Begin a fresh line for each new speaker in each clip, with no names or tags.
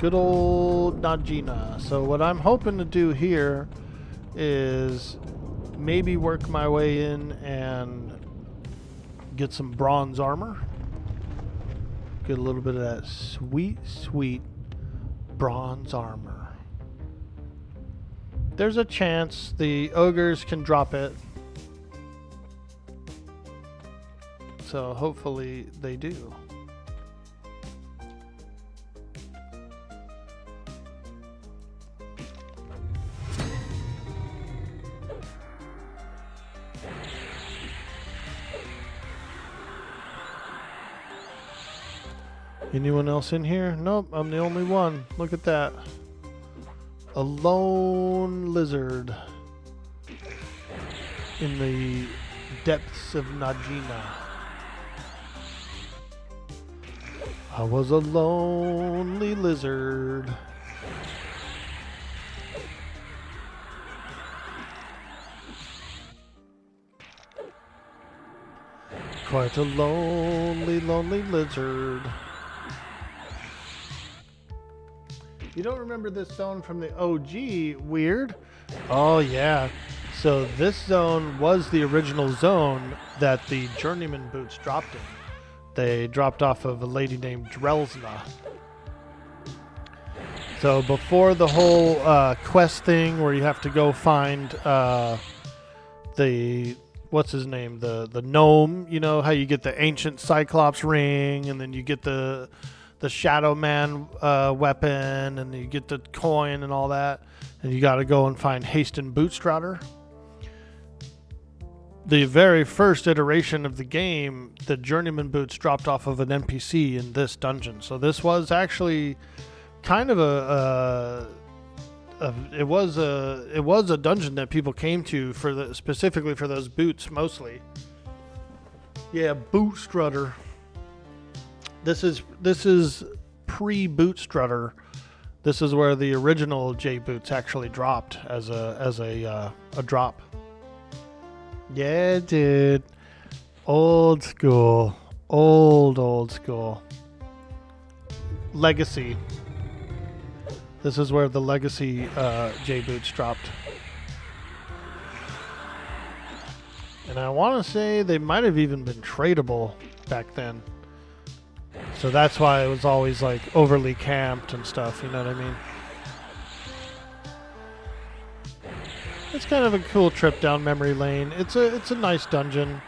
Good old Najena. So what I'm hoping to do here is maybe work my way in and get some bronze armor. Get a little bit of that sweet, sweet bronze armor. There's a chance the ogres can drop it. So hopefully they do. Anyone else in here? Nope, I'm the only one. Look at that. A lone lizard in the depths of Najena. I was a lonely lizard. Quite a lonely, lonely lizard. You don't remember this zone from the OG? Weird. Oh yeah. So this zone was the original zone that the journeyman boots dropped in. They dropped off of a lady named Drelsna. So before the whole quest thing where you have to go find the what's his name, the gnome, you know how you get the ancient Cyclops ring and then you get the Shadow Man weapon, and you get the coin and all that, and you got to go and find Hasten Bootstrader. The very first iteration of the game, the journeyman boots dropped off of an NPC in this dungeon. So this was actually kind of it was a dungeon that people came to for specifically for those boots mostly. Yeah, Bootstrader. This is pre-Bootstrutter. This is where the original J boots actually dropped as a drop. Yeah, dude. Old school. Old school. Legacy. This is where the Legacy J boots dropped. And I want to say they might have even been tradable back then. So that's why it was always like overly camped and stuff, you know what I mean? It's kind of a cool trip down memory lane. It's a nice dungeon.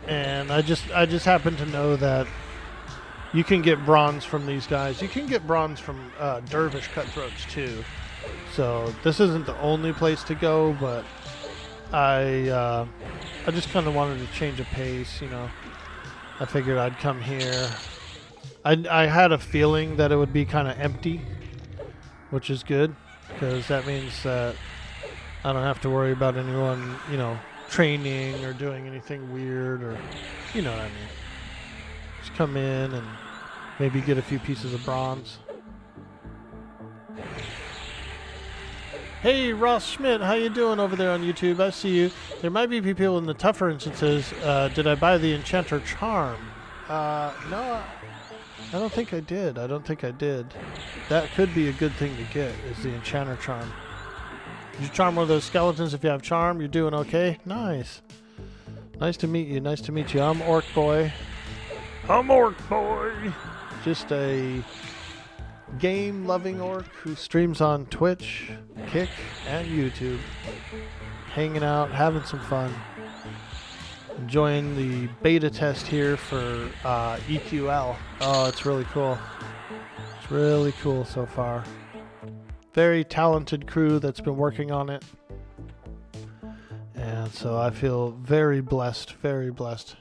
And I just happen to know that you can get bronze from these guys. You can get bronze from Dervish Cutthroats too. So this isn't the only place to go, but I just kind of wanted to change a pace, you know. I figured I'd come here. I had a feeling that it would be kind of empty, which is good, because that means that I don't have to worry about anyone, you know, training or doing anything weird, or, you know what I mean. Just come in and maybe get a few pieces of bronze. Hey, Ross Schmidt, how you doing over there on YouTube? I see you. There might be people in the tougher instances. Did I buy the Enchanter Charm? No, I don't think I did. That could be a good thing to get, is the Enchanter Charm. Did you charm one of those skeletons? If you have charm, you're doing okay? Nice. Nice to meet you. I'm Orkboy. Just a game-loving orc who streams on Twitch, Kick, and YouTube. Hanging out, having some fun. Enjoying the beta test here for EQL. Oh, it's really cool. It's really cool so far. Very talented crew that's been working on it. And so I feel very blessed, very blessed.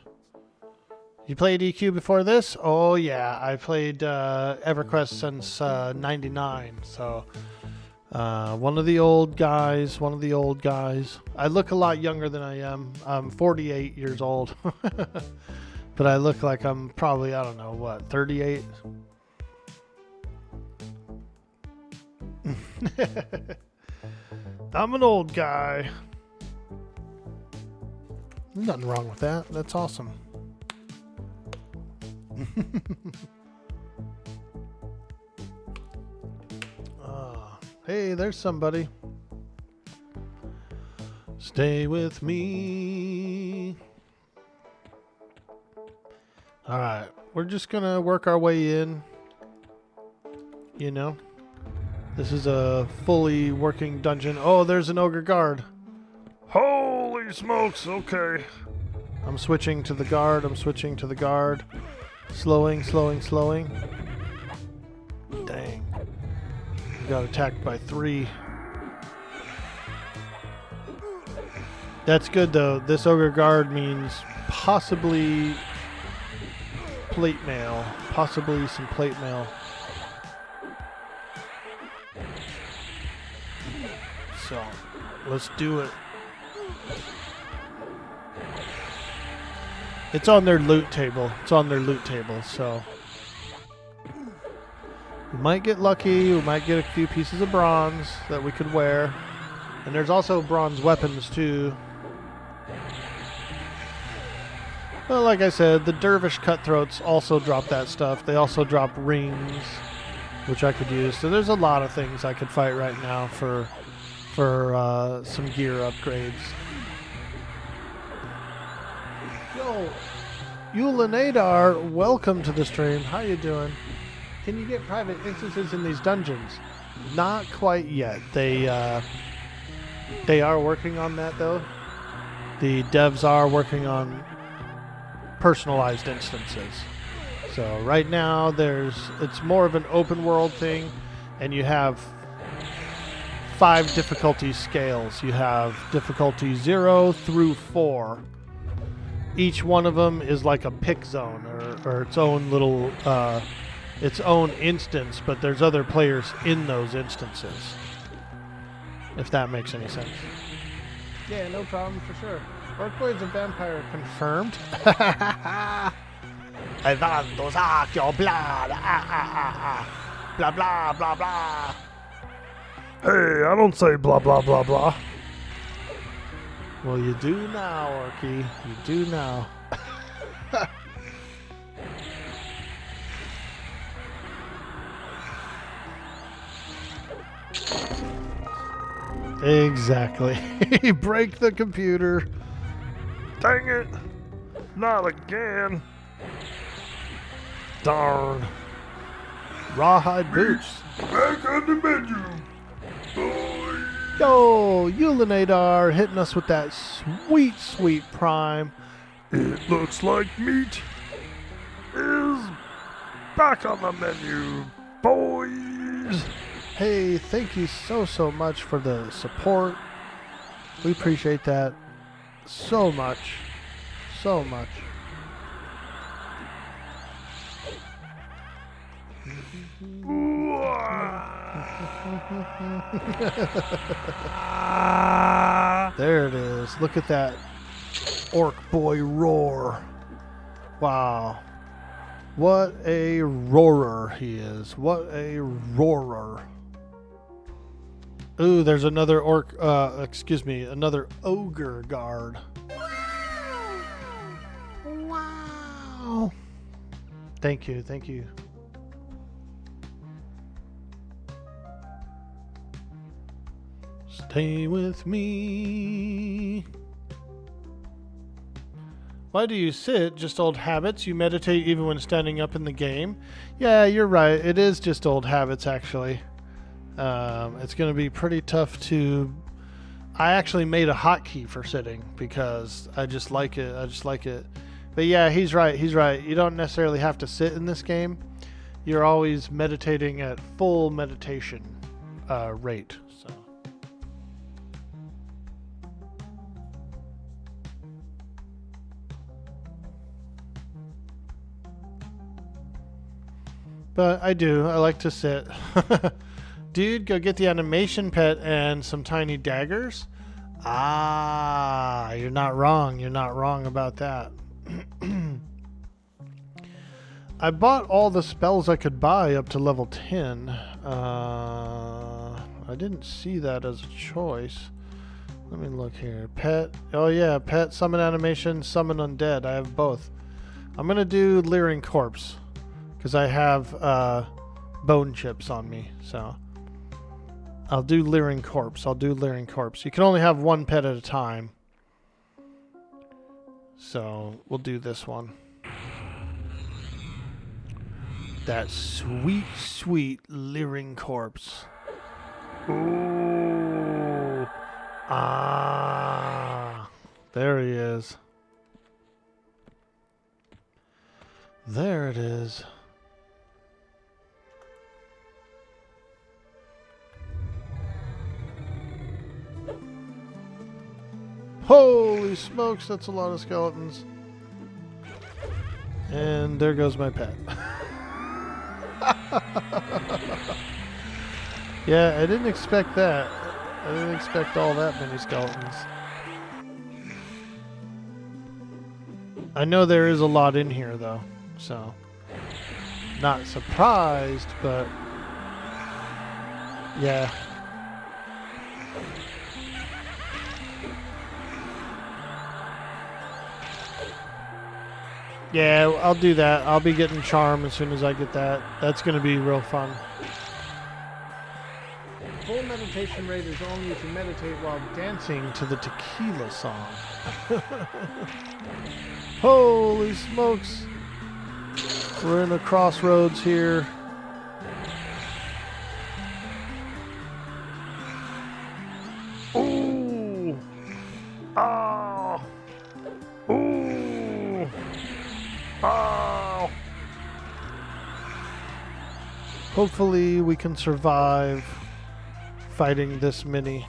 You played EQ before this? Oh yeah, I played Everquest since 99, so one of the old guys. I look a lot younger than I am. I'm 48 years old, but I look like I'm probably, I don't know, what, 38? I'm an old guy. Nothing wrong with that. That's awesome. Hey, there's somebody. Stay with me. All right, we're just gonna work our way in. You know, this is a fully working dungeon. Oh, there's an ogre guard. Holy smokes, okay. I'm switching to the guard, Slowing. Dang. We got attacked by 3. That's good though. This ogre guard means possibly plate mail. Possibly some plate mail. So, let's do it. It's on their loot table. So we might get lucky. We might get a few pieces of bronze that we could wear. And there's also bronze weapons too. Well, like I said, the dervish cutthroats also drop that stuff. They also drop rings, which I could use. So there's a lot of things I could fight right now for some gear upgrades. Yo, Yulanadar, welcome to the stream. How you doing? Can you get private instances in these dungeons? Not quite yet. They are working on that though. The devs are working on personalized instances. So right now it's more of an open world thing, and you have 5 difficulty scales. You have difficulty 0 through 4. Each one of them is like a pick zone or its own little its own instance, but there's other players in those instances. If that makes any sense. Yeah, no problem for sure. Orkboy is a vampire confirmed. I want to suck your blood. Blah blah blah blah. Hey, I don't say blah blah blah blah. Well, you do now, Orky. You do now. Exactly. Break the computer. Dang it. Not again. Darn. Rawhide boots.
Back on the menu.
Yo, Yulanadar hitting us with that sweet, sweet prime.
It looks like meat is back on the menu, boys.
Hey, thank you so much for the support. We appreciate that so much. So much. There it is. Look at that Orkboy roar. Wow. What a roarer he is. What a roarer. Ooh, there's another another ogre guard. Wow. Thank you. Stay with me. Why do you sit? Just old habits. You meditate even when standing up in the game. Yeah, you're right. It is just old habits, actually. It's going to be pretty tough to... I actually made a hotkey for sitting because I just like it. But yeah, he's right. You don't necessarily have to sit in this game. You're always meditating at full meditation rate. So. But I do. I like to sit. Dude, go get the animation pet and some tiny daggers. Ah, you're not wrong. You're not wrong about that. I bought all the spells I could buy up to level 10. I didn't see that as a choice. Let me look here. Pet. Oh yeah, pet, summon animation, summon undead. I have both. I'm going to do Leering Corpse because I have bone chips on me. So I'll do Leering Corpse. You can only have one pet at a time. So we'll do this one. That sweet, sweet Leering Corpse.
Ooh.
Ah. There he is. There it is. Holy smokes, that's a lot of skeletons. And there goes my pet. Yeah, I didn't expect that. I didn't expect all that many skeletons. I know there is a lot in here though, so not surprised, but yeah. Yeah, I'll do that. I'll be getting Charm as soon as I get that. That's going to be real fun. Full meditation rate is only if you meditate while dancing to the tequila song. Holy smokes. We're in a crossroads here.
Ooh. Ah. Ooh. Oh.
Hopefully we can survive fighting this many.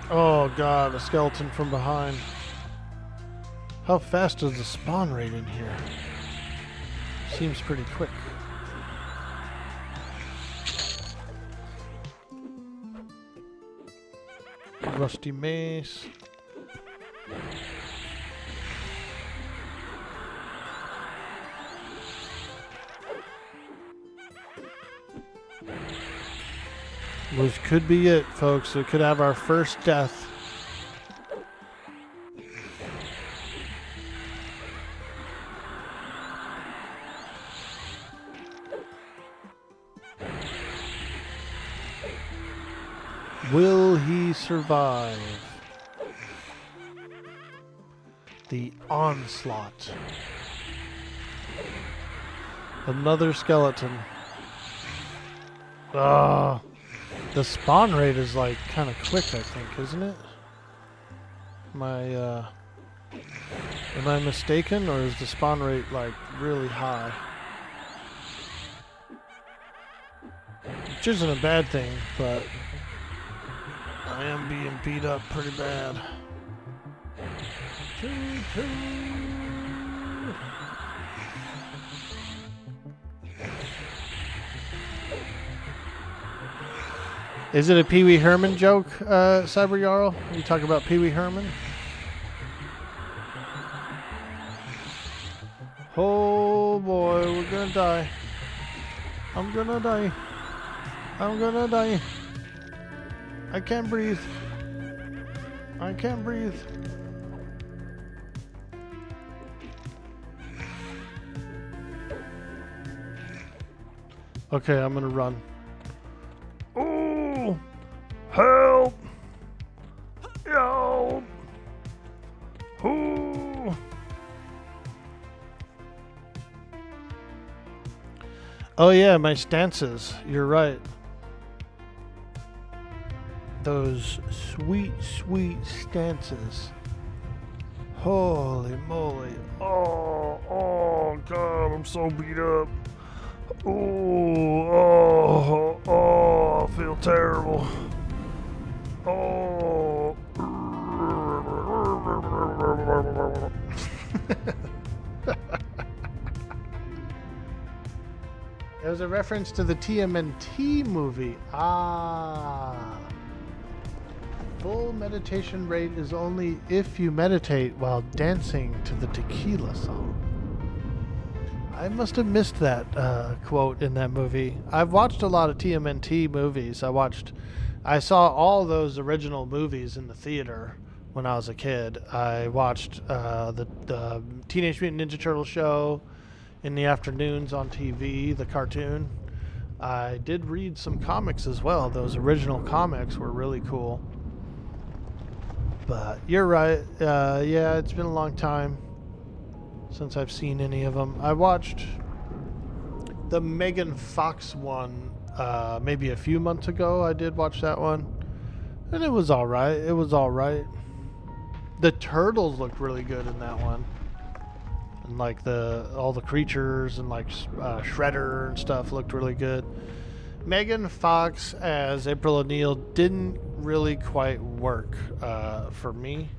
Oh god, a skeleton from behind. How fast is the spawn rate in here? Seems pretty quick. Rusty mace. Which could be it, folks. We could have our first death. Will he survive the onslaught? Another skeleton. Ah, the spawn rate is like kind of quick, I think, isn't it? Am I mistaken, or is the spawn rate like really high? Which isn't a bad thing, but I am being beat up pretty bad. Is it a Pee Wee Herman joke, Cyber Jarl? You talk about Pee Wee Herman? Oh boy, we're gonna die. I'm gonna die. I'm gonna die. I can't breathe. I can't breathe. Okay, I'm gonna run.
Ooh. Help. Help. Ooh.
Oh yeah, my stances. You're right. Those sweet, sweet stances. Holy moly.
Oh, God, I'm so beat up. Oh, I feel terrible. Oh.
It was a reference to the TMNT movie. Ah. Full meditation rate is only if you meditate while dancing to the tequila song. I must have missed that quote in that movie. I've watched a lot of TMNT movies. I saw all those original movies in the theater when I was a kid. I watched the Teenage Mutant Ninja Turtle show in the afternoons on TV, the cartoon. I did read some comics as well. Those original comics were really cool. But you're right. Yeah, it's been a long time since I've seen any of them. I watched the Megan Fox one maybe a few months ago. I did watch that one. And it was alright. It was alright. The turtles looked really good in that one. And like all the creatures and like Shredder and stuff looked really good. Megan Fox as April O'Neil didn't really quite work for me.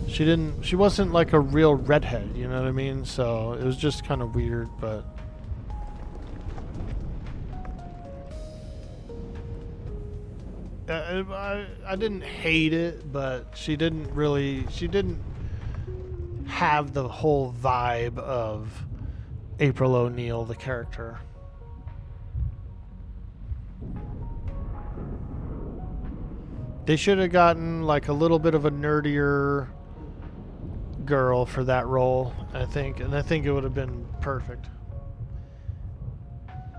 She wasn't like a real redhead, you know what I mean? So it was just kind of weird, but I didn't hate it, but she didn't have the whole vibe of April O'Neil, the character. They should have gotten like a little bit of a nerdier girl for that role, I think, and I think it would have been perfect.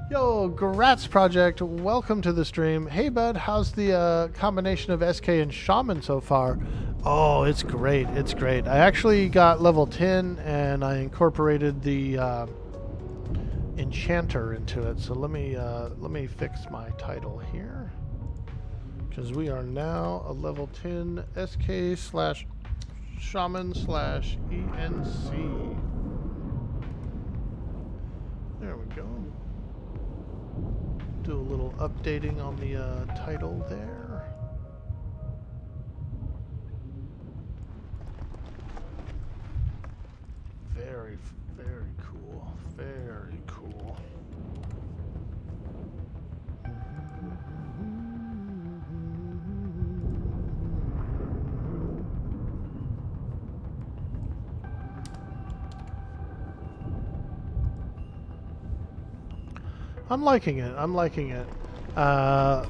Yo, Gratz Project, welcome to the stream. Hey, bud, how's the combination of SK and Shaman so far? Oh, it's great. It's great. I actually got level 10, and I incorporated the Enchanter into it. So let me fix my title here, because we are now a level 10 SK/Shaman/ENC. There we go. Do a little updating on the title there. Very, very cool. Very cool. I'm liking it. I'm liking it. I've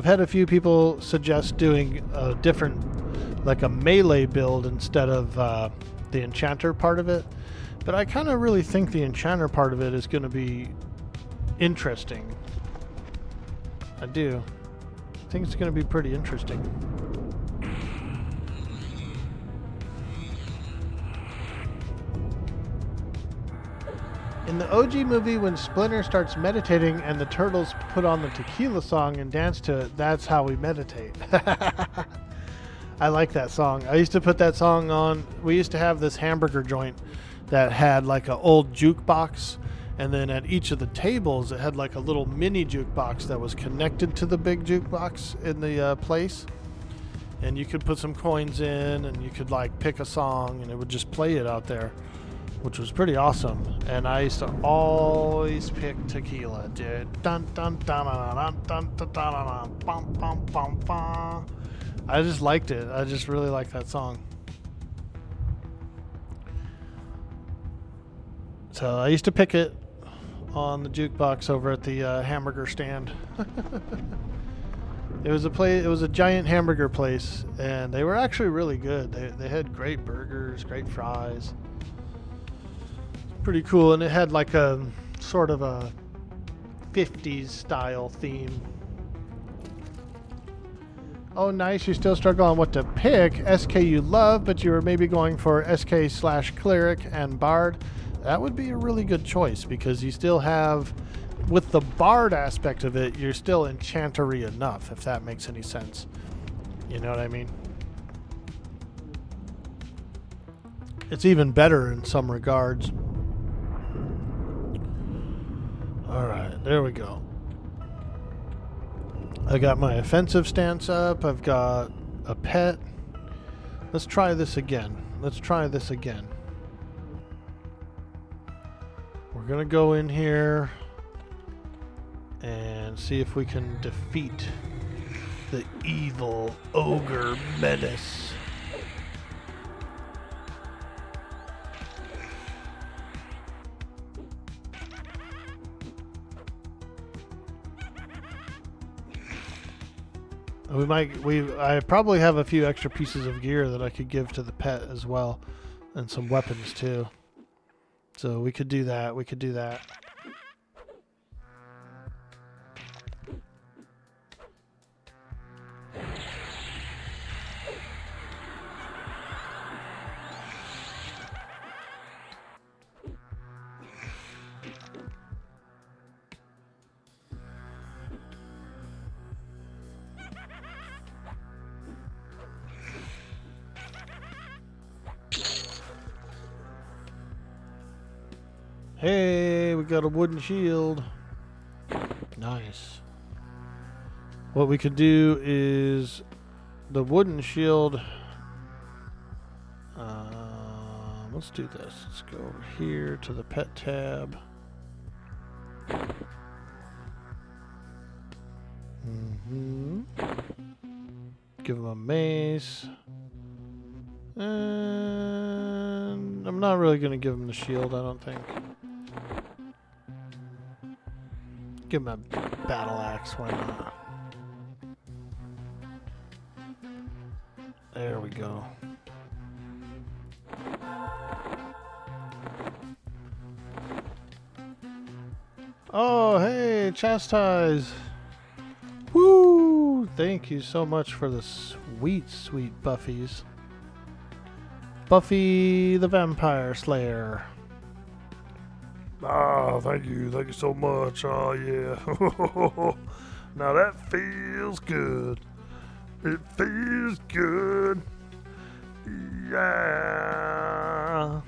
had a few people suggest doing a different, like a melee build instead of the enchanter part of it. But I kind of really think the enchanter part of it is going to be interesting. I do. I think it's going to be pretty interesting. In the OG movie, when Splinter starts meditating and the turtles put on the tequila song and dance to it, that's how we meditate. I like that song. I used to put that song on. We used to have this hamburger joint that had like an old jukebox, and then at each of the tables it had like a little mini jukebox that was connected to the big jukebox in the place. And you could put some coins in, and you could like pick a song, and it would just play it out there, which was pretty awesome. And I used to always pick tequila, dude. Dun dun dun dun dun dun dun dun bum bum bum bum. I just liked it. I just really liked that song. So I used to pick it on the jukebox over at the hamburger stand. It was a giant hamburger place, and they were actually really good. They had great burgers, great fries. Pretty cool, and it had like a sort of a 50s style theme. Oh, nice. You still struggle on what to pick. SK you love, but you were maybe going for SK/Cleric and Bard. That would be a really good choice, because you still have, with the Bard aspect of it, you're still enchantery enough, if that makes any sense. You know what I mean? It's even better in some regards. Alright, there we go. I got my offensive stance up. I've got a pet. Let's try this again. Let's try this again. We're going to go in here and see if we can defeat the evil ogre menace. I probably have a few extra pieces of gear that I could give to the pet as well, and some weapons too. So we could do that. We could do that. Hey, we got a wooden shield. Nice. What we could do is the wooden shield. Let's do this. Let's go over here to the pet tab. Give him a mace. And I'm not really going to give him the shield, I don't think. Give him a battle axe, why not? There we go. Oh, hey, Chastise. Woo! Thank you so much for the sweet, sweet buffies. Buffy the Vampire Slayer.
Ah, thank you so much. Oh, yeah. Now that feels good. It feels good. Yeah.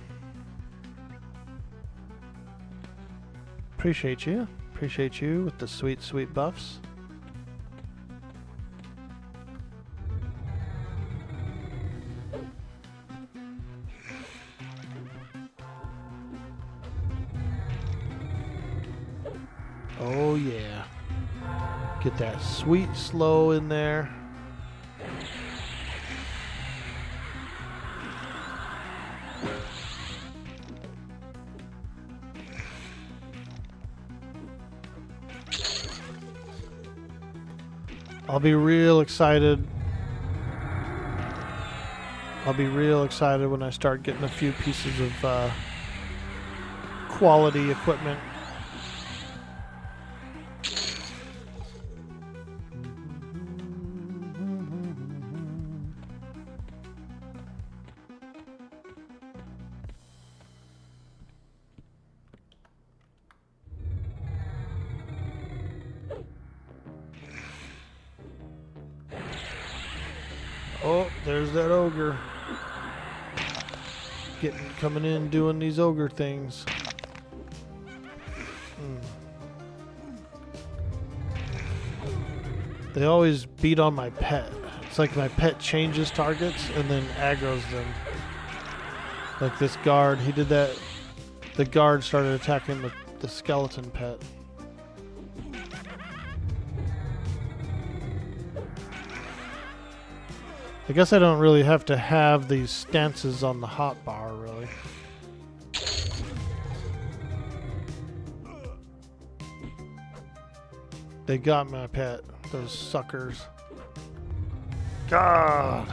Appreciate you. Appreciate you with the sweet, sweet buffs. Oh yeah. Get that sweet slow in there. I'll be real excited. I'll be real excited when I start getting a few pieces of quality equipment. Oh, there's that ogre. Coming in doing these ogre things. They always beat on my pet. It's like my pet changes targets and then aggroes them. Like this guard, he did that. The guard started attacking the skeleton pet. I guess I don't really have to have these stances on the hotbar, really. They got my pet, those suckers. God.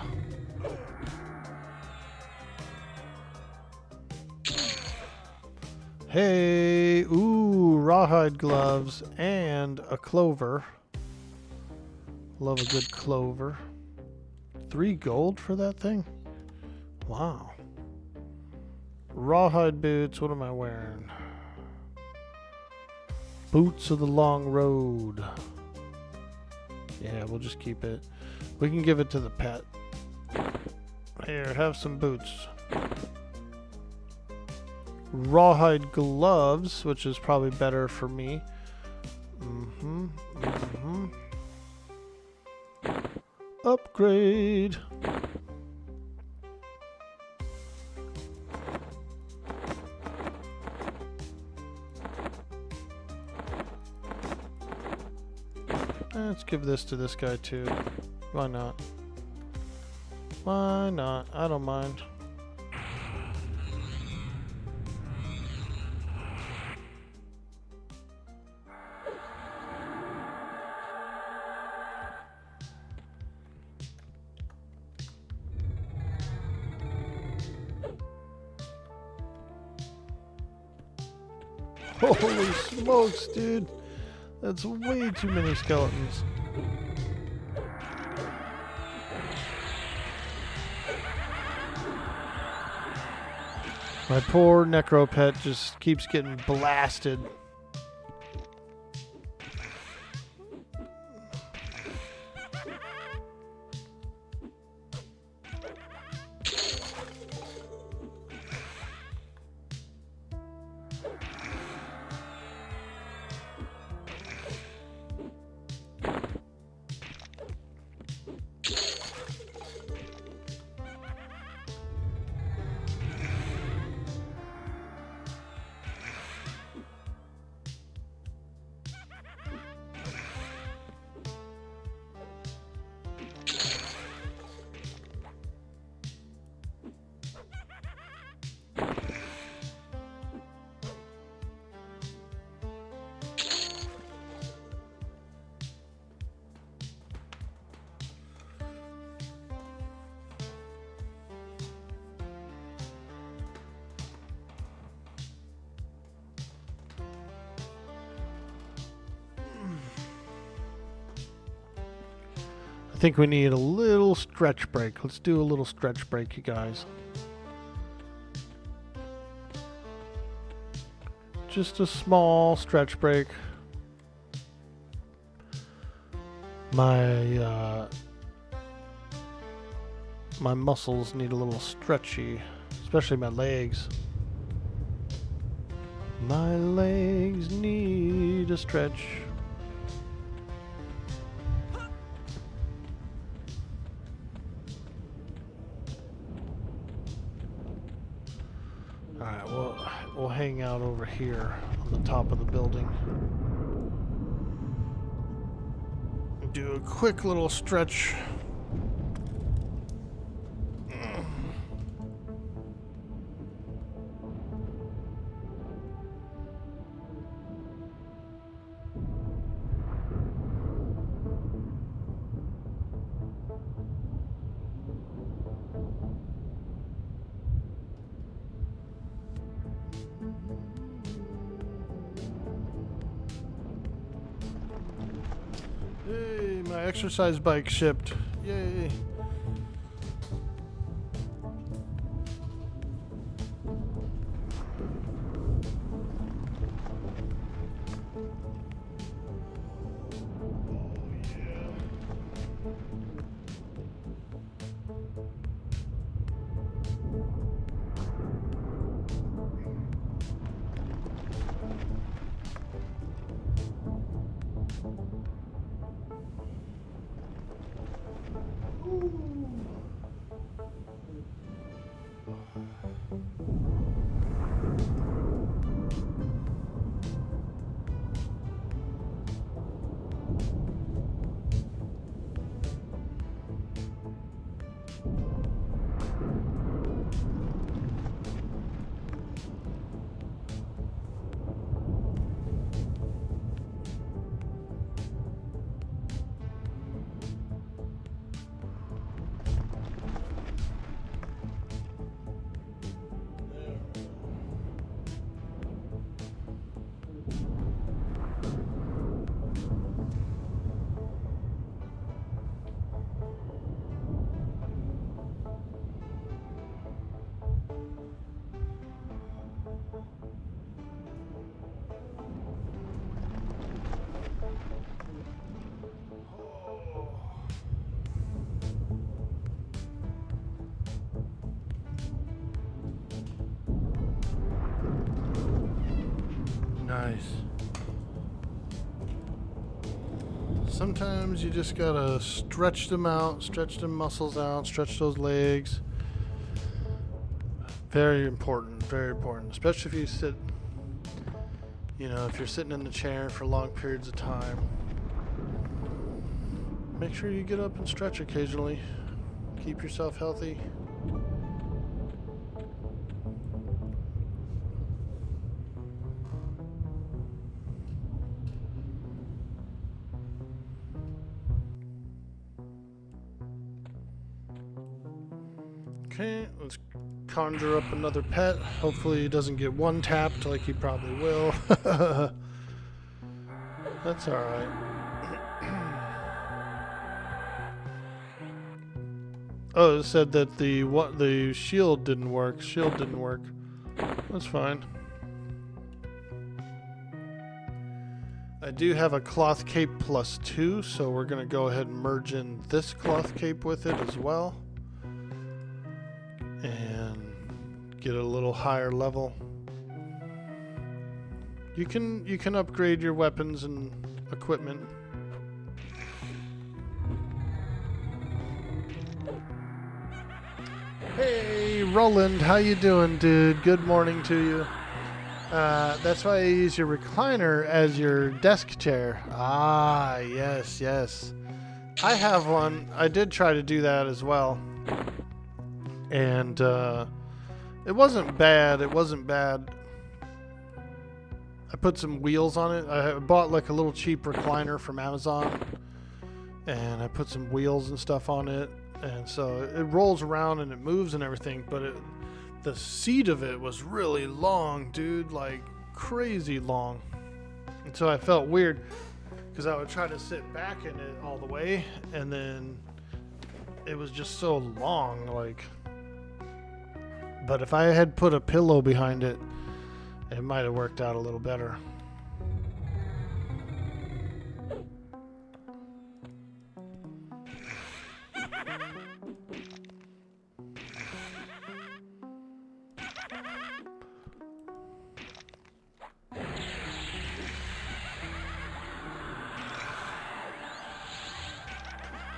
Hey, ooh, rawhide gloves and a clover. Love a good clover. 3 gold for that thing? Wow. Rawhide boots, what am I wearing? Boots of the long road. Yeah, we'll just keep it. We can give it to the pet. Here, have some boots. Rawhide gloves, which is probably better for me. Upgrade. Let's give this to this guy too. Why not? Why not? I don't mind. Holy smokes, dude. That's way too many skeletons. My poor necro pet just keeps getting blasted. I think we need a little stretch break. Let's do a little stretch break, you guys. Just a small stretch break. My muscles need a little stretchy, especially my legs. My legs need a stretch. Alright, we'll hang out over here on the top of the building. Do a quick little stretch. Hey, my exercise bike shipped. Yay. Nice. Sometimes you just gotta stretch them out, stretch them muscles out, stretch those legs. Very important, especially if you sit, if you're sitting in the chair for long periods of time. Make sure you get up and stretch occasionally. Keep yourself healthy. Okay, let's conjure up another pet. Hopefully he doesn't get one tapped like he probably will. That's alright. Oh, it said that the shield didn't work. Shield didn't work. That's fine. I do have a cloth cape +2, so we're going to go ahead and merge in this cloth cape with it as well. And get a little higher level. You can upgrade your weapons and equipment. Hey, Roland, how you doing, dude? Good morning to you. That's why I use your recliner as your desk chair. Ah, yes, yes. I have one. I did try to do that as well. And it wasn't bad. It wasn't bad. I put some wheels on it. I bought like a little cheap recliner from Amazon. And I put some wheels and stuff on it. And so it rolls around and it moves and everything, but the seat of it was really long, dude, like crazy long. And so I felt weird because I would try to sit back in it all the way, and then it was just so long, like. But if I had put a pillow behind it, it might have worked out a little better.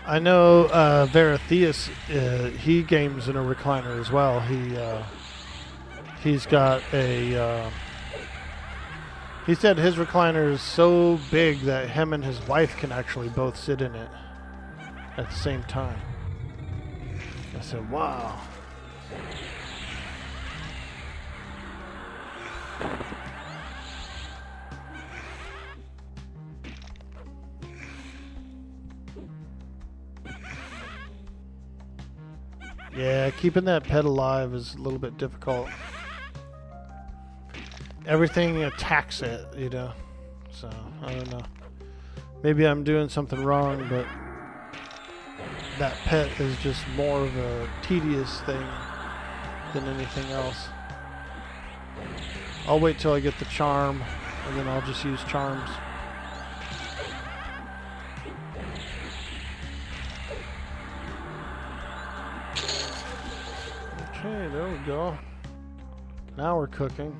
I know Veratheus, he games in a recliner as well. He's got a... he said his recliner is so big that him and his wife can actually both sit in it at the same time. I said, wow. Yeah, keeping that pet alive is a little bit difficult. Everything attacks it, you know. So, I don't know. Maybe I'm doing something wrong, but that pet is just more of a tedious thing than anything else. I'll wait till I get the charm, and then I'll just use charms. Okay, there we go. Now we're cooking.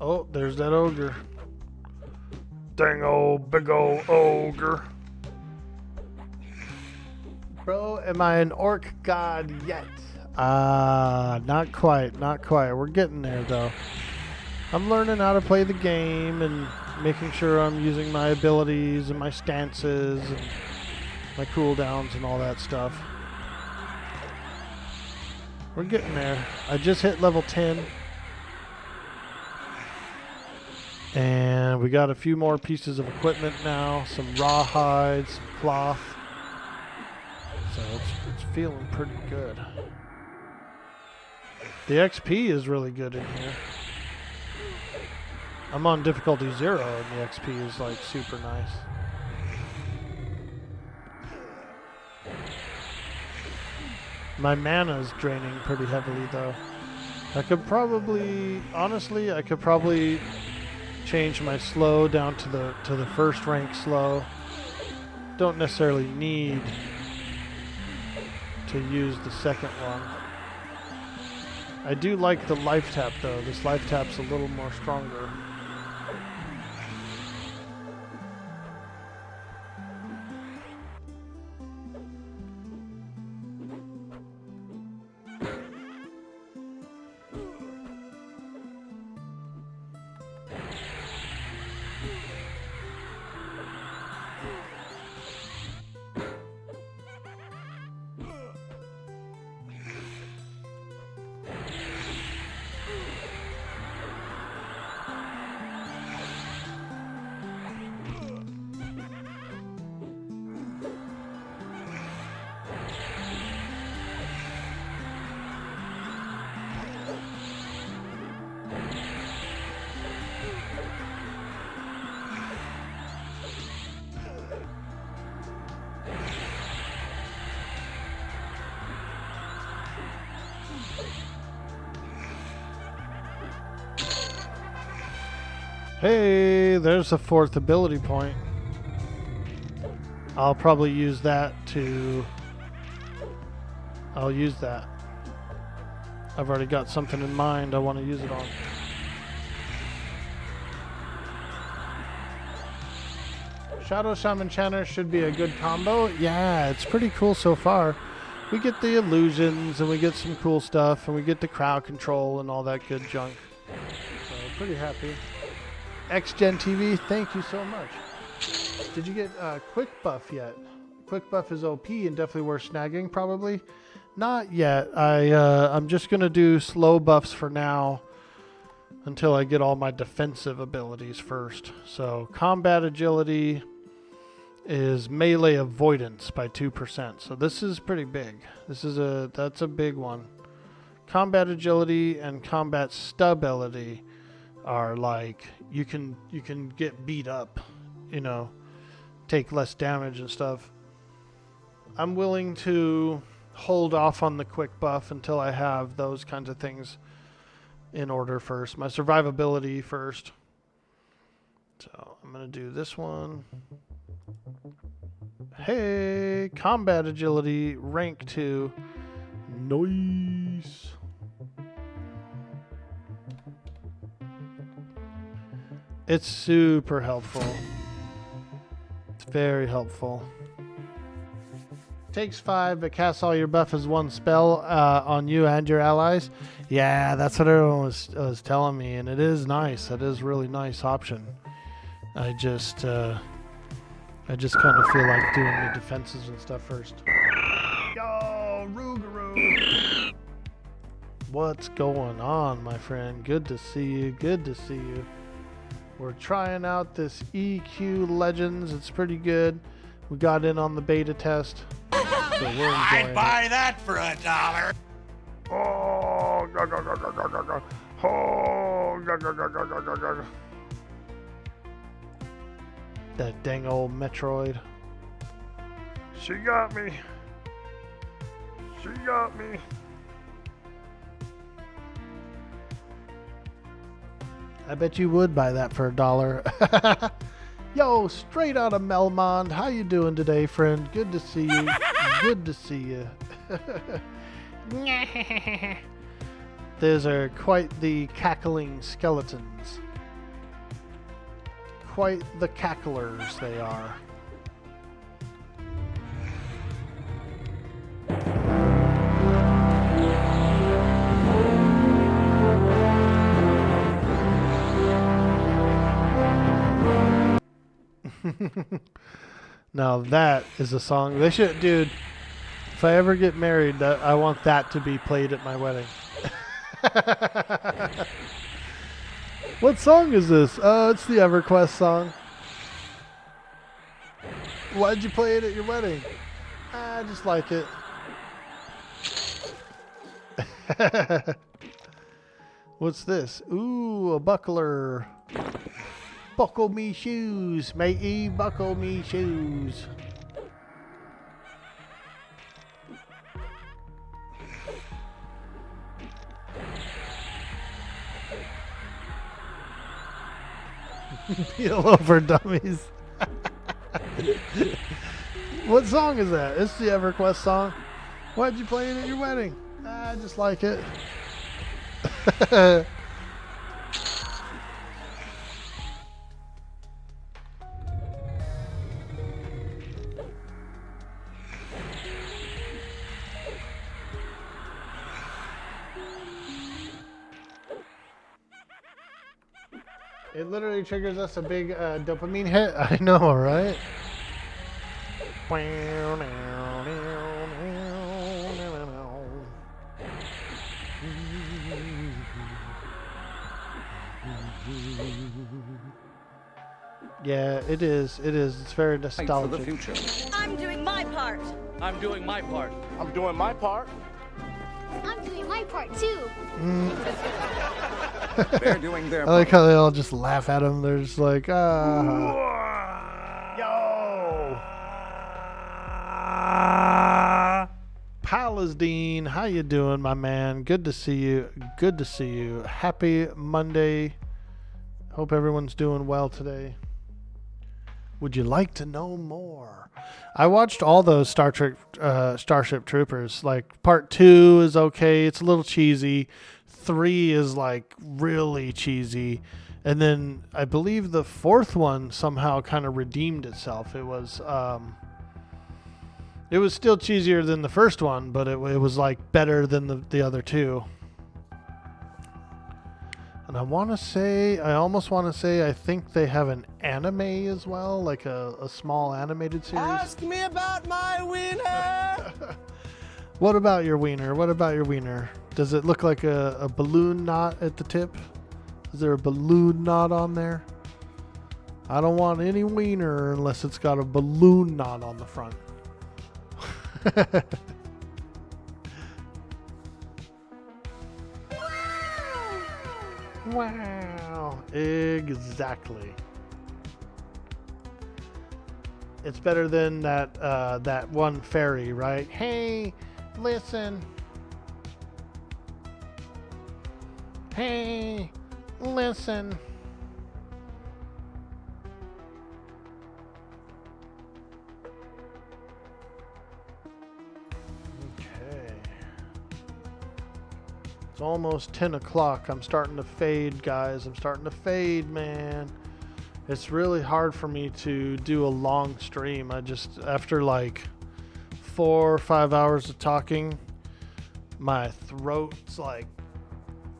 Oh, there's that ogre.
Dang old big old ogre.
Bro, am I an orc god yet? Not quite, not quite. We're getting there though. I'm learning how to play the game and making sure I'm using my abilities and my stances and my cooldowns and all that stuff. We're getting there. I just hit level 10. And we got a few more pieces of equipment now. Some rawhide, some cloth. So it's feeling pretty good. The XP is really good in here. I'm on difficulty 0 and the XP is like super nice. My mana is draining pretty heavily though. I could probably, honestly, I could probably change my slow down to the first rank slow. Don't necessarily need to use the second one. I do like the life tap though. This life tap's a little more stronger. Hey, there's a 4th ability point. I'll probably use that to... I'll use that. I've already got something in mind I want to use it on. Shadow Shaman Channer should be a good combo. Yeah, it's pretty cool so far. We get the illusions and we get some cool stuff and we get the crowd control and all that good junk. So pretty happy. XGen TV, thank you so much. Did you get Quick Buff yet? Quick Buff is OP and definitely worth snagging probably. Not yet. I'm just going to do slow buffs for now until I get all my defensive abilities first. So combat agility is melee avoidance by 2%. So this is pretty big. That's a big one. Combat agility and combat stability are like you can get beat up, you know, take less damage and stuff. I'm willing to hold off on the quick buff until I have those kinds of things in order first. My survivability first. So I'm going to do this one. Hey, combat agility, rank 2. Nice. It's super helpful. It's very helpful. Takes 5, but casts all your buff as one spell on you and your allies. Yeah, that's what everyone was telling me, and it is nice. That is a really nice option. I just kind of feel like doing the defenses and stuff first. Yo, Rougarou! What's going on, my friend? Good to see you. Good to see you. We're trying out this EQ Legends. It's pretty good. We got in on the beta test. So we're
I'd buy that for $1.
Oh, go, go, go, go, go, go, go. Oh, go, go, go, go, go, go, go.
That dang old Metroid.
She got me. She got me.
I bet you would buy that for $1. Yo, straight out of Melmond. How you doing today, friend? Good to see you. Good to see you. Those are quite the cackling skeletons. Quite the cacklers they are. Now that is a song they should, dude. If I ever get married, I want that to be played at my wedding. What song is this? It's the Everquest song. Why'd you play it at your wedding? I just like it. What's this? Ooh, a buckler. Buckle me shoes, matey, buckle me shoes. Peel over dummies. What song is that? It's the Everquest song. Why'd you play it at your wedding? I just like it. It literally triggers us a big dopamine hit. I know, right? Yeah, it is. It is. It's very nostalgic.
For the future.
I'm doing my part.
I'm doing my part.
I'm doing my part.
I'm doing my part too.
They're doing their
I like how they all just laugh at him. They're just like, ah.
Yo!
Palestine, how you doing, my man? Good to see you. Good to see you. Happy Monday. Hope everyone's doing well today. Would you like to know more? I watched all those Starship Troopers. Like part 2 is okay. It's a little cheesy. 3 is like really cheesy. And then I believe the 4th one somehow kind of redeemed itself. It was still cheesier than the first one, but it was like better than the other 2. And I almost want to say, I think they have an anime as well, like a small animated series.
Ask me about my wiener!
What about your wiener? What about your wiener? Does it look like a balloon knot at the tip? Is there a balloon knot on there? I don't want any wiener unless it's got a balloon knot on the front. Wow. Exactly. It's better than that one fairy, right? Hey, listen. Hey, listen. Okay. It's almost 10 o'clock. I'm starting to fade, guys. I'm starting to fade, man. It's really hard for me to do a long stream. After like 4 or 5 hours of talking, my throat's like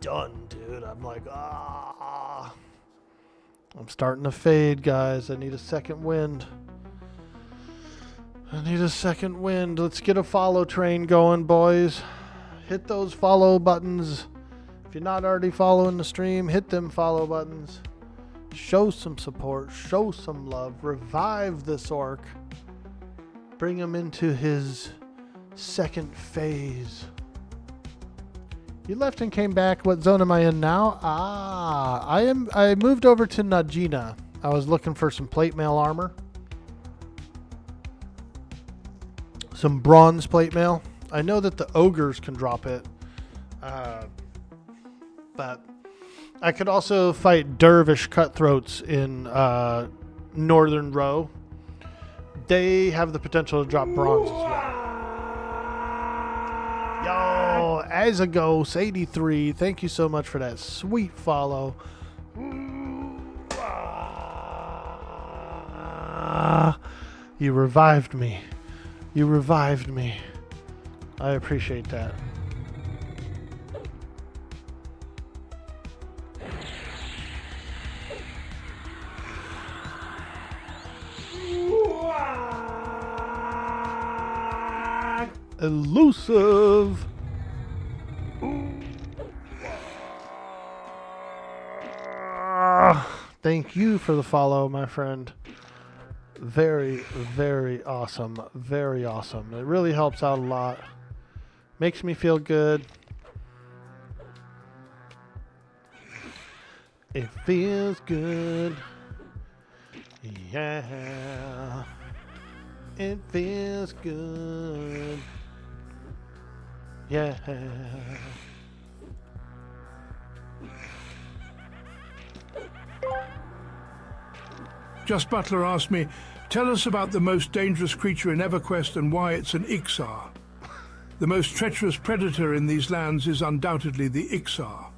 done, dude. I'm like, ah. I'm starting to fade, guys. I need a second wind. Let's get a follow train going, boys. Hit those follow buttons. If you're not already following the stream, hit them follow buttons. Show some support. Show some love. Revive this orc. Bring him into his second phase. You left and came back. What zone am I in now? I moved over to Najena. I was looking for some plate mail armor. Some bronze plate mail. I know that the ogres can drop it. But I could also fight dervish cutthroats in Northern Row. They have the potential to drop bronze as well. Yo, Azagos 83, thank you so much for that sweet follow. You revived me. I appreciate that. Elusive. Thank you for the follow, my friend. Very, very awesome. Very awesome. It really helps out a lot. Makes me feel good. It feels good. Yeah. It feels good. Yeah.
Just Butler asked me, tell us about the most dangerous creature in Everquest and why it's an Ixar. The most treacherous predator in these lands is undoubtedly the Ixar.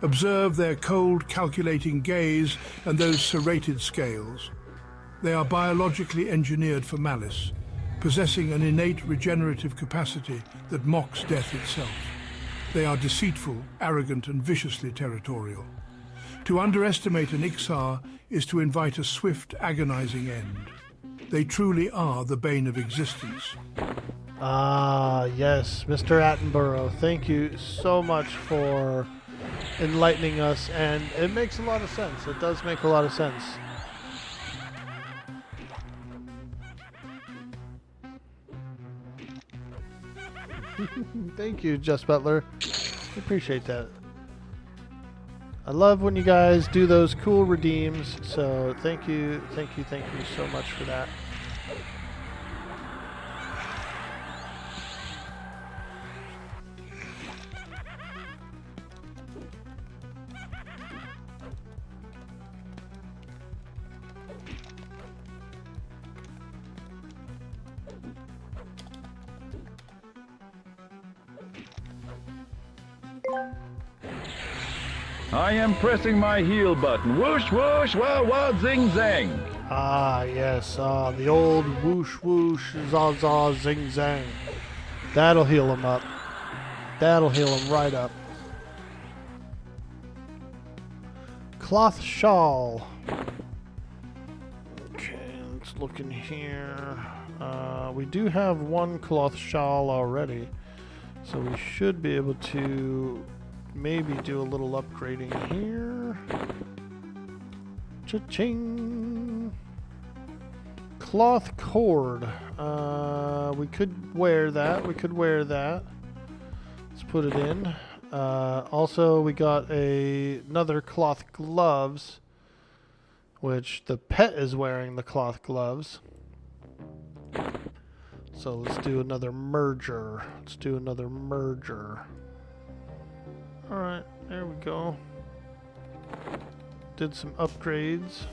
Observe their cold, calculating gaze and those serrated scales. They are biologically engineered for malice, possessing an innate regenerative capacity that mocks death itself. They are deceitful, arrogant, and viciously territorial. To underestimate an Ixar is to invite a swift, agonizing end. They truly are the bane of existence.
Ah, yes, Mr. Attenborough, thank you so much for enlightening us, and it makes a lot of sense. It does make a lot of sense. Thank you, Just Butler. Appreciate that. I love when you guys do those cool redeems, so thank you so much for that.
I am pressing my heel button. Whoosh, whoosh, wah, wah, zing, zang.
Ah, yes. The old whoosh, whoosh, za, za, zing, zang. That'll heal him up. That'll heal him right up. Cloth shawl. Okay, let's look in here. We do have one cloth shawl already, so we should be able to maybe do a little upgrading here. Cha-ching! Cloth cord. We could wear that. We could wear that. Let's put it in. Also, we got another cloth gloves, which the pet is wearing the cloth gloves. So let's do another merger. Let's do another merger. Alright, there we go. Did some upgrades.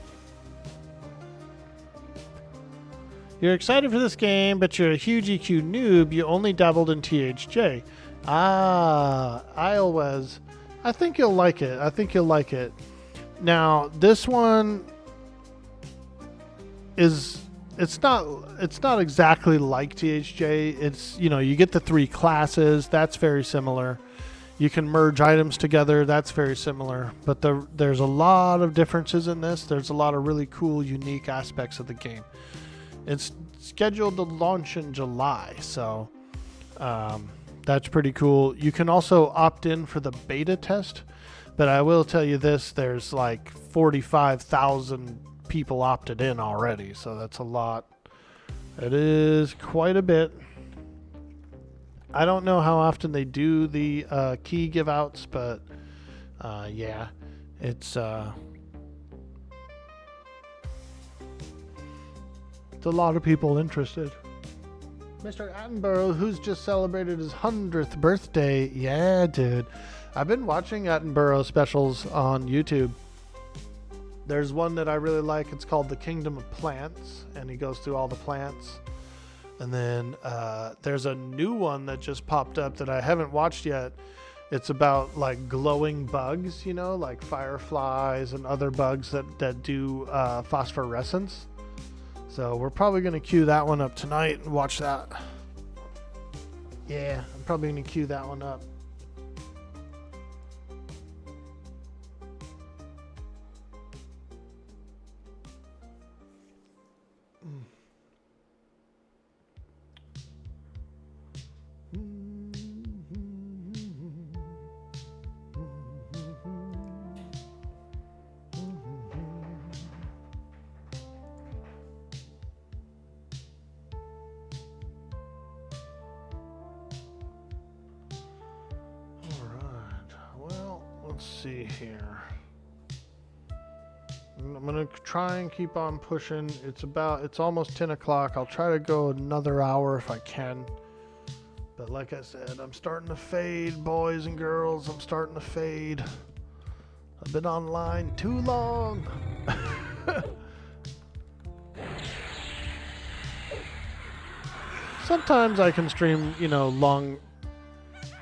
You're excited for this game, but you're a huge EQ noob. You only dabbled in THJ. Ah, Iowes. I think you'll like it. I think you'll like it. Now, this one is... It's not exactly like THJ. It's, you know, you get the 3 classes. That's very similar. You can merge items together. That's very similar. But there's a lot of differences in this. There's a lot of really cool, unique aspects of the game. It's scheduled to launch in July, so that's pretty cool. You can also opt in for the beta test, but I will tell you this, there's like 45,000 people opted in already, so that's a lot. It is quite a bit. I don't know how often they do the key give outs, but yeah, it's a lot of people interested. Mr. Attenborough, who's just celebrated his 100th birthday. Yeah, dude. I've been watching Attenborough specials on YouTube. There's one that I really like. It's called The Kingdom of Plants, and he goes through all the plants. And then there's a new one that just popped up that I haven't watched yet. It's about like glowing bugs, you know, like fireflies and other bugs that do phosphorescence. So we're probably going to queue that one up tonight and watch that. Yeah, I'm probably going to queue that one up. See here. I'm gonna try and keep on pushing. It's almost 10 o'clock. I'll try to go another hour if I can. But like I said, I'm starting to fade, boys and girls. I'm starting to fade. I've been online too long. Sometimes I can stream, you know, long.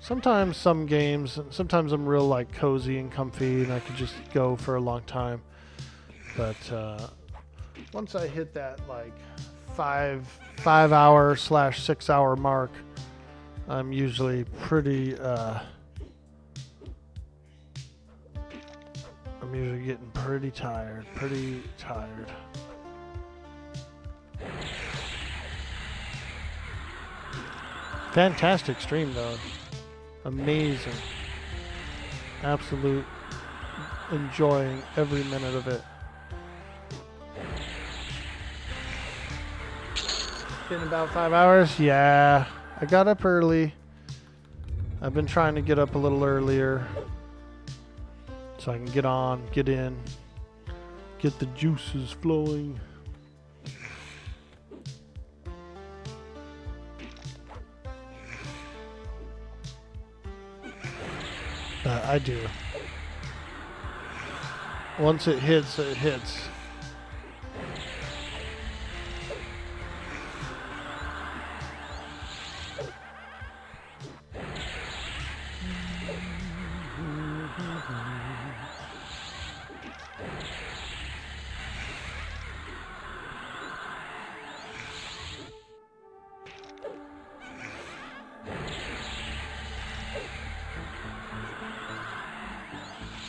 Sometimes some games, sometimes I'm real like cozy and comfy and I could just go for a long time. But once I hit that like 5 hour / 6 hour mark, I'm usually pretty, I'm usually getting pretty tired. Fantastic stream though. Amazing. Absolute enjoying every minute of it. Been about 5 hours? Yeah. I got up early. I've been trying to get up a little earlier so I can get on, get in, get the juices flowing. I do. Once it hits, it hits.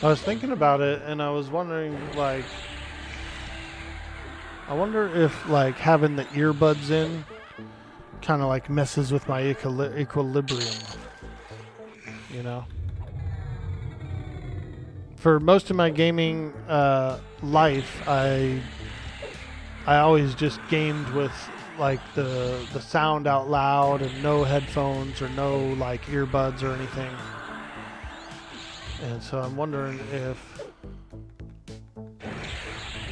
I was thinking about it, and I was wondering, like, I wonder if, like, having the earbuds in kind of, like, messes with my equilibrium, you know? For most of my gaming life, I always just gamed with, like, the sound out loud and no headphones or no, like, earbuds or anything. And so I'm wondering if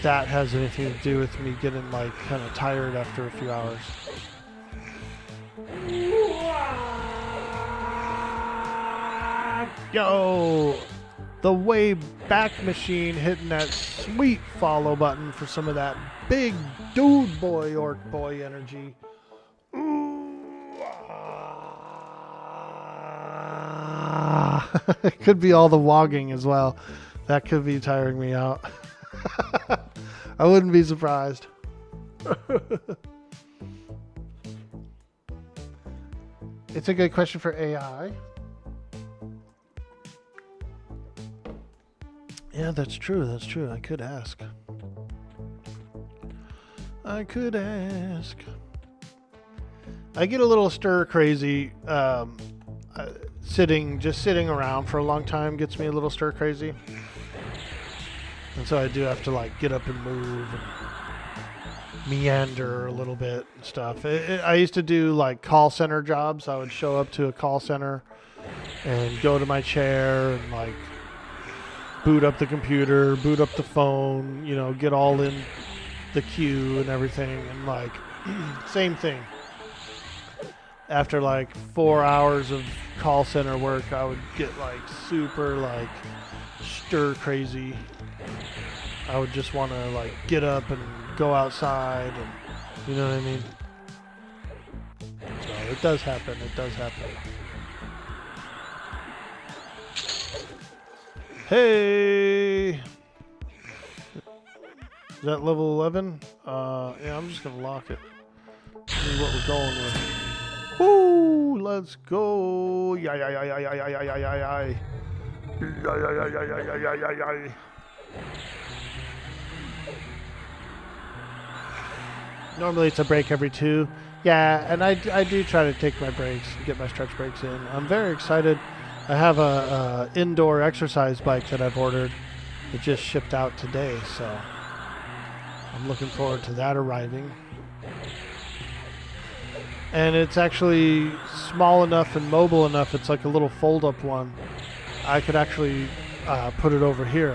that has anything to do with me getting, like, kind of tired after a few hours. Yo! The way back machine hitting that sweet follow button for some of that big dude boy Orkboy energy. It could be all the wogging as well. That could be tiring me out. I wouldn't be surprised. It's a good question for AI. Yeah, that's true. That's true. I could ask. I could ask. I get a little stir crazy. Just sitting around for a long time gets me a little stir crazy. And so I do have to, like, get up and move and meander a little bit and stuff. I used to do, like, call center jobs. I would show up to a call center and go to my chair and, like, boot up the computer, boot up the phone, you know, get all in the queue and everything. And, like, same thing. After, like, 4 hours of call center work, I would get, like, super, like, stir crazy. I would just want to, like, get up and go outside, and you know what I mean? So it does happen. It does happen. Hey! Is that level 11? Yeah, I'm just gonna lock it. See what we're going with. Woo! Let's go! Yeah, yeah, yeah, yeah, yeah, yeah, yeah, yeah, yeah.
Yeah.
Normally it's a break every 2. Yeah, and I do try to take my breaks, get my stretch breaks in. I'm very excited. I have a indoor exercise bike that I've ordered. It just shipped out today, so I'm looking forward to that arriving. And it's actually small enough and mobile enough. It's like a little fold-up one. I could actually put it over here.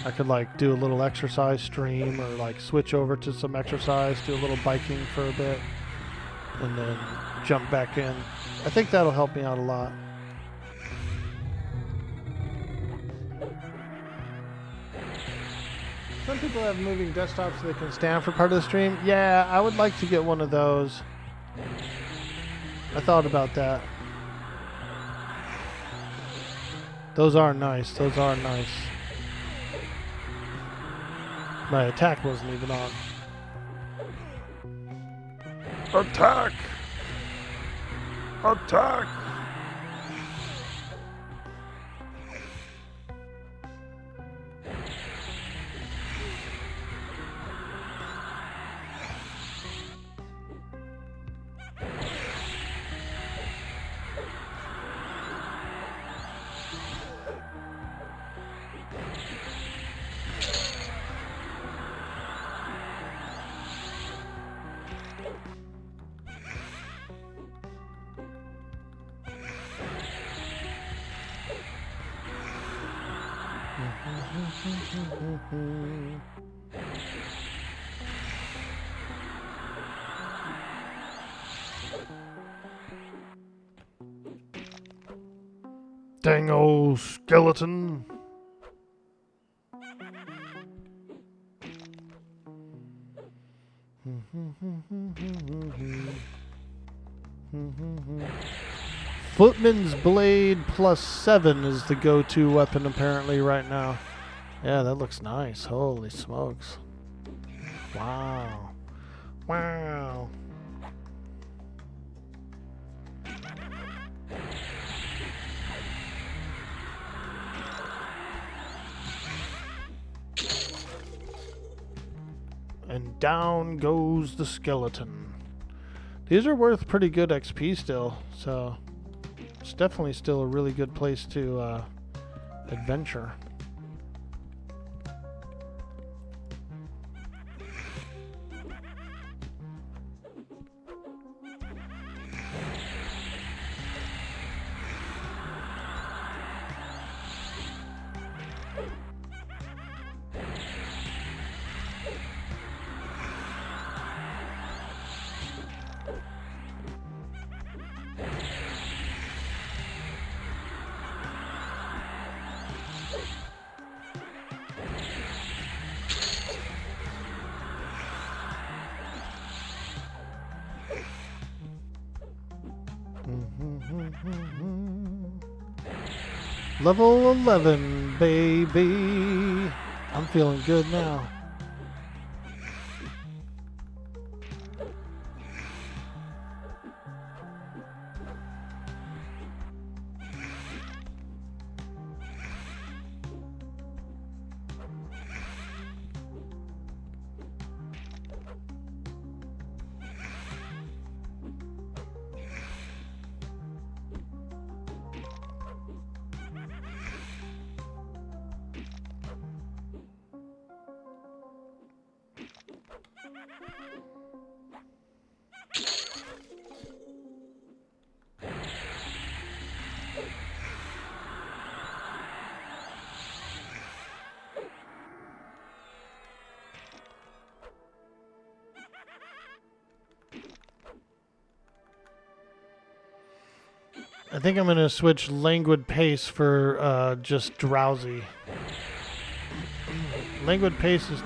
I could like do a little exercise stream, or like switch over to some exercise, do a little biking for a bit, and then jump back in. I think that'll help me out a lot. Some people have moving desktops so they can stand for part of the stream. Yeah, I would like to get one of those. I thought about that. Those are nice. Those are nice. My attack wasn't even on.
Attack! Attack!
Dang old skeleton. Footman's Blade +7 is the go-to weapon apparently right now. Yeah, that looks nice. Holy smokes. Wow. Wow. And down goes the skeleton. These are worth pretty good XP still, so it's definitely still a really good place to adventure. Level 11, baby. I'm feeling good now. I think I'm going to switch languid pace for just drowsy. Languid pace is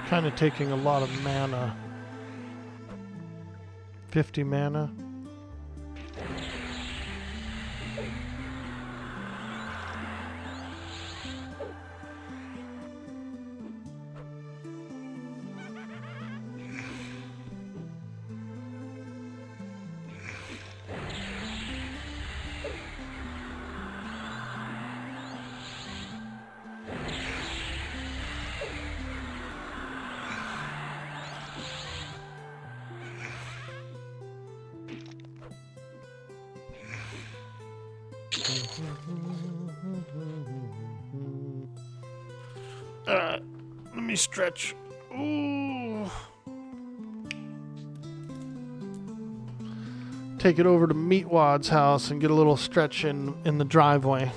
kind of taking a lot of mana. 50 mana. Let me stretch. Ooh. Take it over to Meatwad's house and get a little stretch in the driveway.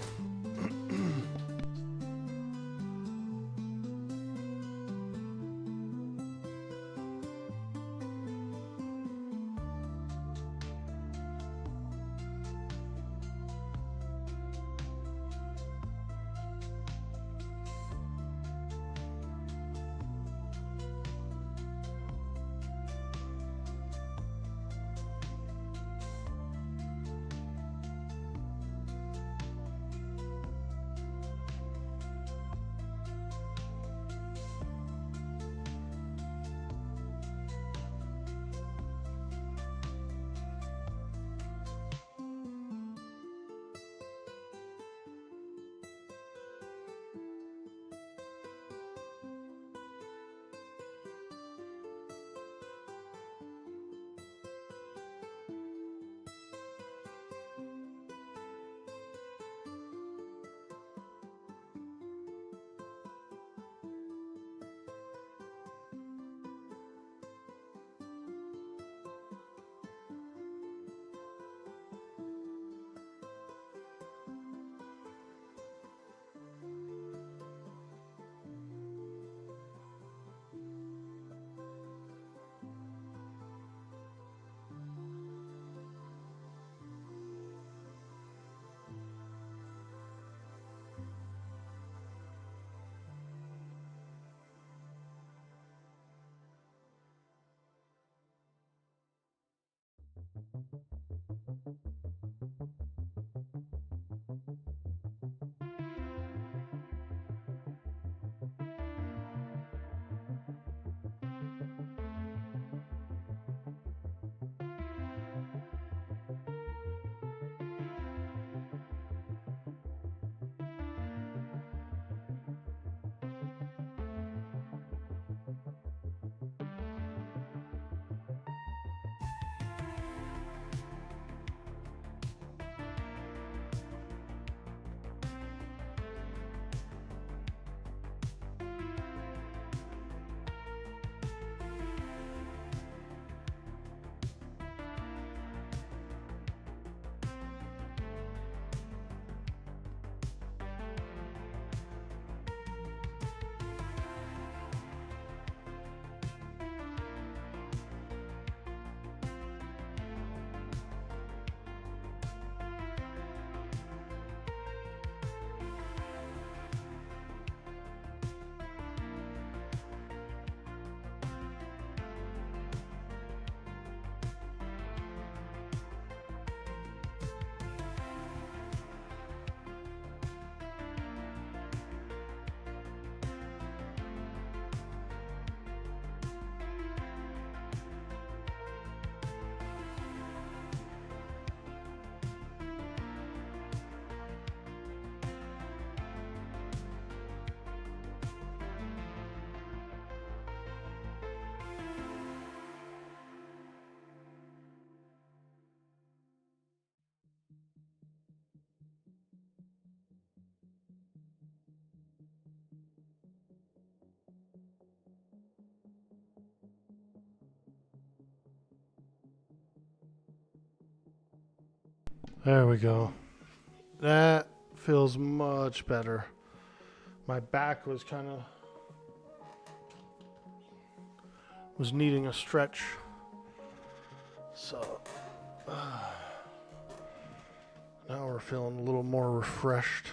There we go. That feels much better. My back was kind of needing a stretch. So now we're feeling a little more refreshed.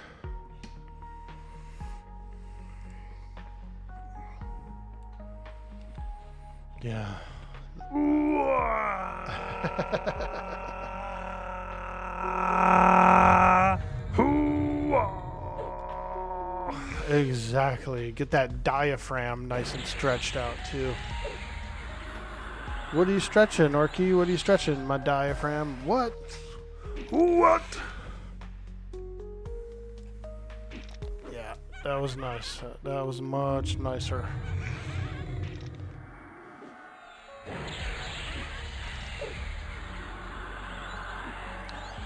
Yeah. Exactly. Get that diaphragm nice and stretched out too. What are you stretching, Orky? What are you stretching? My diaphragm. What?
What?
Yeah, that was nice. That was much nicer.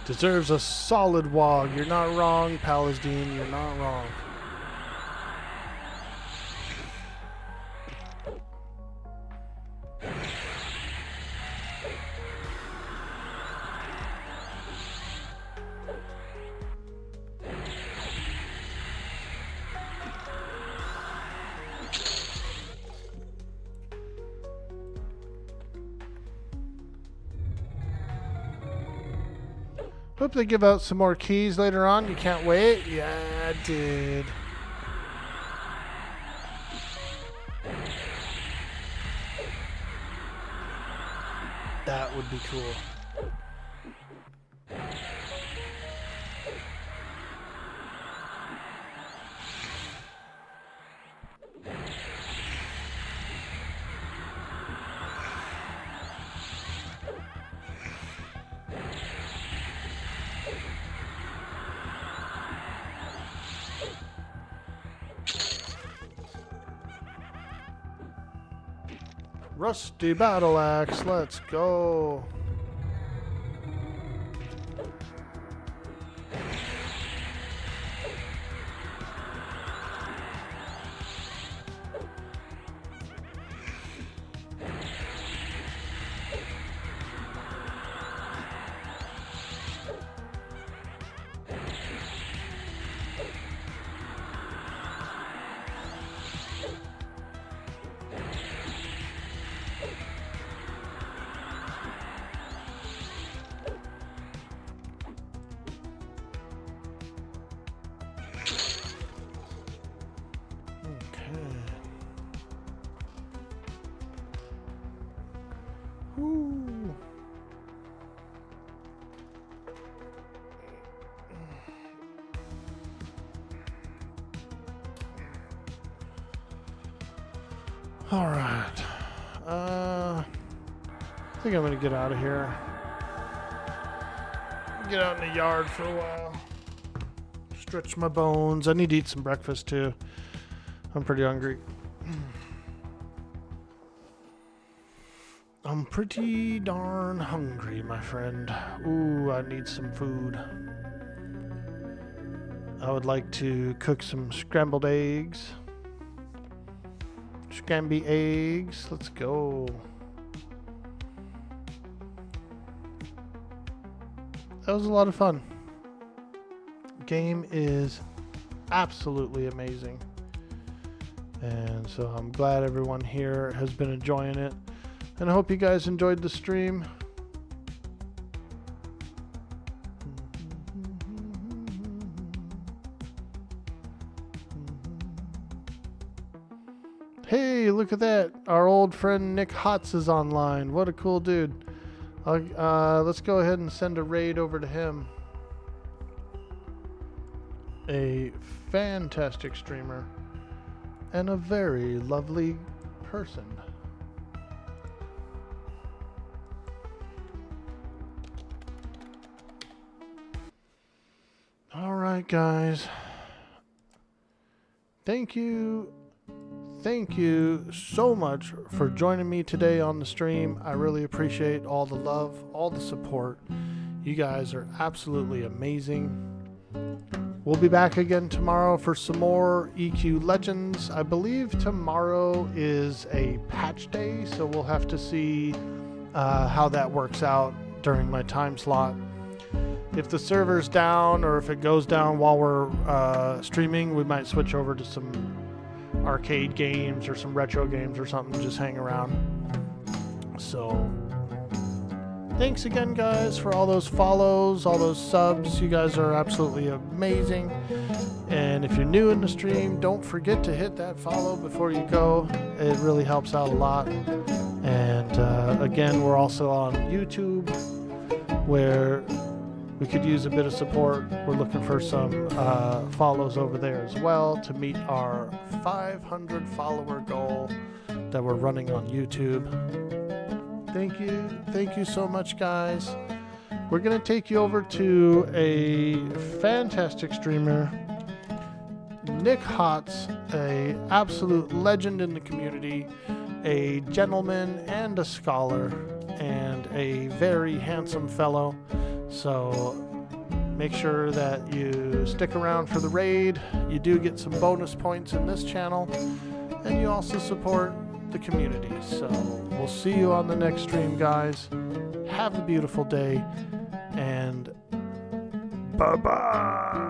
Deserves a solid wog. You're not wrong, Palestine. You're not wrong. Hope they give out some more keys later on. You can't wait? Yeah, dude. That would be cool. Rusty battle axe, let's go. All right. I think I'm gonna get out of here. Get out in the yard for a while. Stretch my bones. I need to eat some breakfast too. I'm pretty hungry. I'm pretty darn hungry, my friend. Ooh, I need some food. I would like to cook some scrambled eggs. Scramby eggs. Let's go. That was a lot of fun. Game is absolutely amazing. And so I'm glad everyone here has been enjoying it. And I hope you guys enjoyed the stream. Hey, look at that. Our old friend Nick Hotz is online. What a cool dude. Let's go ahead and send a raid over to him. A fantastic streamer and a very lovely person. All right, guys. Thank you so much for joining me today on the stream. I really appreciate all the love, all the support. You guys are absolutely amazing. We'll be back again tomorrow for some more EQ Legends. I believe tomorrow is a patch day, so we'll have to see how that works out during my time slot. if the server's down or if it goes down while we're streaming, we might switch over to some arcade games or some retro games or something, just hang around. So thanks again, guys, for all those follows, all those subs. You guys are absolutely amazing. And if you're new in the stream, don't forget to hit that follow before you go. It really helps out a lot. And again, we're also on YouTube, where we could use a bit of support. We're looking for some follows over there as well to meet our 500 follower goal that we're running on YouTube. Thank you so much, guys. We're gonna take you over to a fantastic streamer, Nick Hotz, a absolute legend in the community, a gentleman and a scholar, and a very handsome fellow. So make sure that you stick around for the raid. You do get some bonus points in this channel, and you also support the community. So we'll see you on the next stream, guys. Have a beautiful day, and
Bye-bye.